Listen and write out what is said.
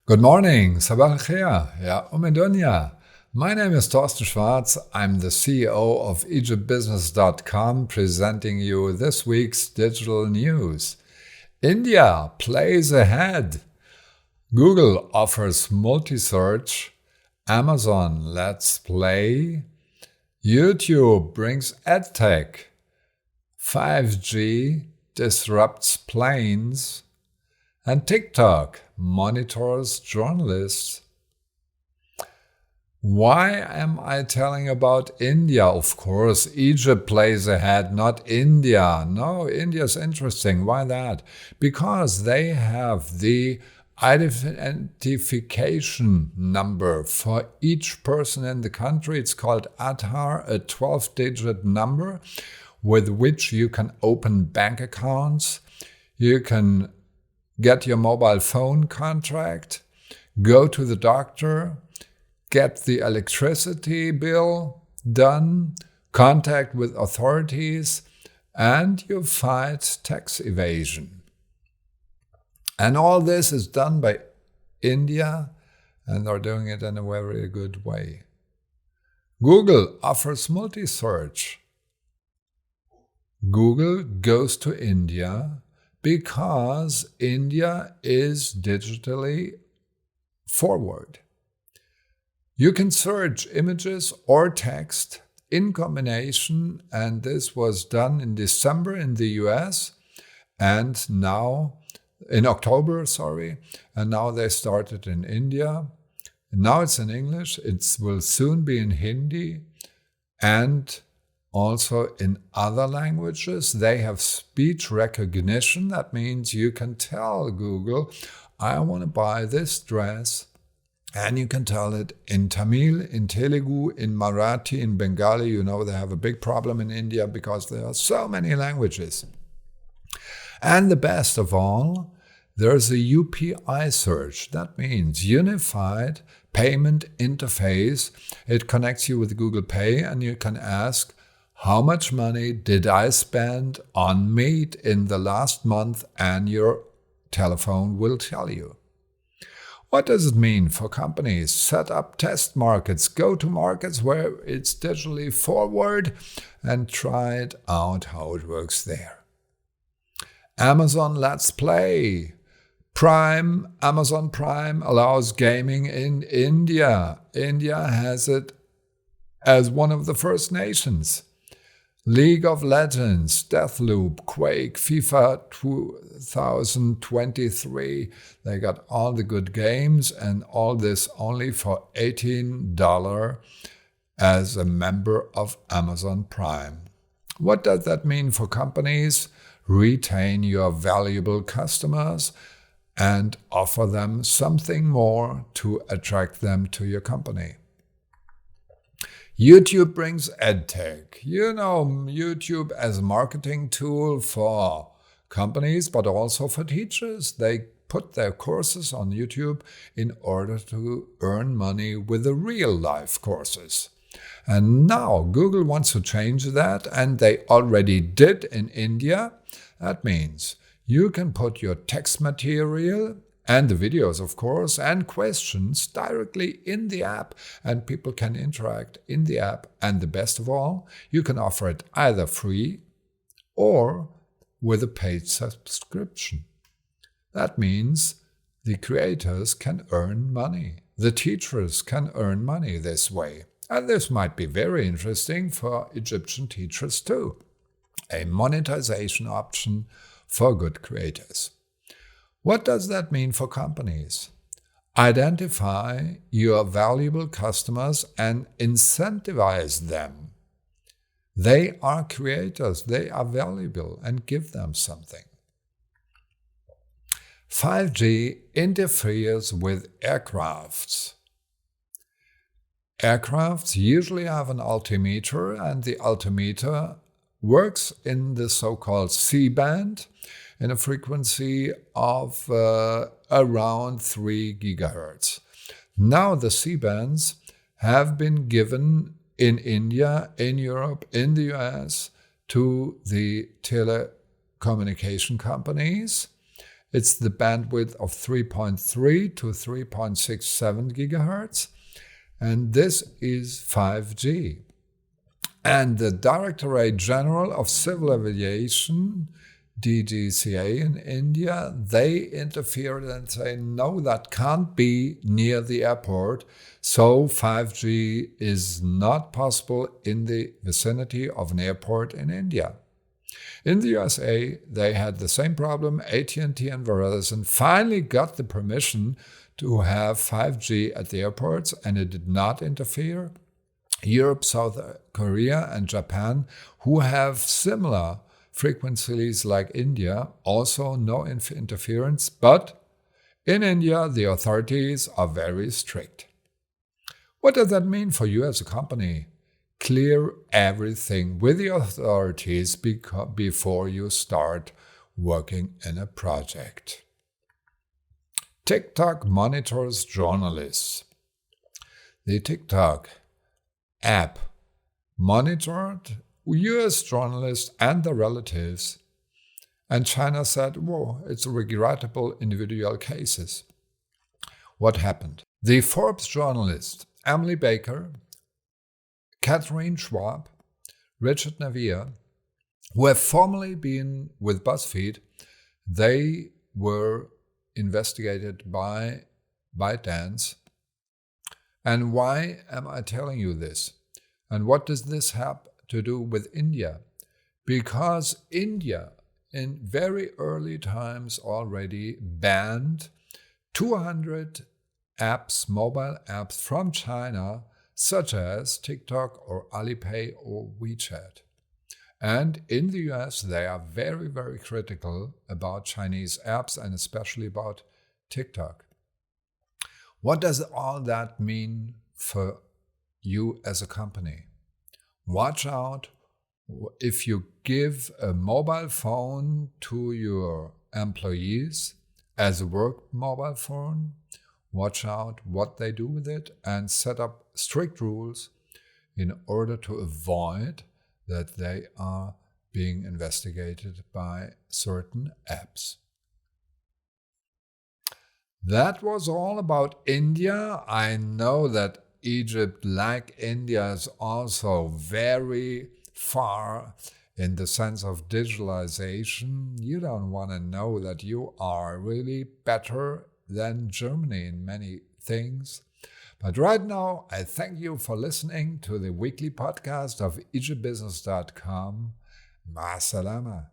Good morning, Sabah al khair, ya Dunya. My name is Thorsten Schwarz. I'm the CEO of EgyptBusiness.com, presenting you this week's digital news. India plays ahead. Google offers multi-search. Amazon Let's Play. YouTube brings EdTech. 5G disrupts planes. And TikTok monitors journalists. Why am I telling about India? Of course, Egypt plays ahead, not India. No, India's interesting. Why that? Because they have the identification number for each person in the country. It's called Aadhaar, a 12-digit number with which you can open bank accounts. You can get your mobile phone contract, go to the doctor, get the electricity bill done, contact with authorities, and you fight tax evasion. And all this is done by India, and they're doing it in a very good way. Google offers multi-search. Google goes to India because India is digitally forward. You can search images or text in combination, and this was done in December in the US, and now in October, and now they started in India. Now it's in English, it will soon be in Hindi, and also in other languages. They have speech recognition. That means you can tell Google, I want to buy this dress. And you can tell it in Tamil, in Telugu, in Marathi, in Bengali. You know they have a big problem in India because there are so many languages. And the best of all, there's a UPI search. That means Unified Payment Interface. It connects you with Google Pay, and you can ask, how much money did I spend on meat in the last month? And your telephone will tell you. What does it mean for companies? Set up test markets, go to markets where it's digitally forward and try it out how it works there. Amazon Let's Play. Amazon Prime allows gaming in India. India has it as one of the first nations. League of Legends, Deathloop, Quake, FIFA 2023. They got all the good games, and all this only for $18 as a member of Amazon Prime. What does that mean for companies? Retain your valuable customers and offer them something more to attract them to your company. YouTube brings EdTech. You know, YouTube as a marketing tool for companies, but also for teachers. They put their courses on YouTube in order to earn money with the real-life courses. And now Google wants to change that, and they already did in India. That means you can put your text material and the videos, of course, and questions directly in the app, and people can interact in the app. And the best of all, you can offer it either free or with a paid subscription. That means the creators can earn money. The teachers can earn money this way. And this might be very interesting for Egyptian teachers too. A monetization option for good creators. What does that mean for companies? Identify your valuable customers and incentivize them. They are creators, they are valuable, and give them something. 5G interferes with aircrafts. Aircrafts usually have an altimeter, and the altimeter works in the so-called C-band, in a frequency of around 3 gigahertz. Now the C-bands have been given in India, in Europe, in the US to the telecommunication companies, It's the bandwidth of 3.3 to 3.67 gigahertz. And this is 5G. And the Directorate General of Civil Aviation, DGCA in India, they interfered and say, no, that can't be near the airport. So 5G is not possible in the vicinity of an airport in India. In the USA, they had the same problem. AT&T and Verizon finally got the permission to have 5G at the airports, and it did not interfere. Europe, South Korea, and Japan, who have similar frequencies like India, also no interference, but in India, the authorities are very strict. What does that mean for you as a company? Clear everything with the authorities before you start working in a project. TikTok monitors journalists. The TikTok app monitored US journalists and their relatives, and China said, whoa, it's regrettable individual cases. What happened? The Forbes journalists Emily Baker, Catherine Schwab, Richard Navier, who have formerly been with BuzzFeed, they were investigated by ByteDance. And why am I telling you this? And what does this have to do with India? Because India, in very early times already, banned 200 apps, mobile apps from China, such as TikTok or Alipay or WeChat. And in the US, they are very, very critical about Chinese apps and especially about TikTok. What does all that mean for you as a company? Watch out if you give a mobile phone to your employees as a work mobile phone. Watch out what they do with it and set up strict rules in order to avoid that they are being investigated by certain apps. That was all about India. I know that Egypt, like India, is also very far in the sense of digitalization. You don't want to know that you are really better than Germany in many things. But right now, I thank you for listening to the weekly podcast of EgyptBusiness.com. Ma salama.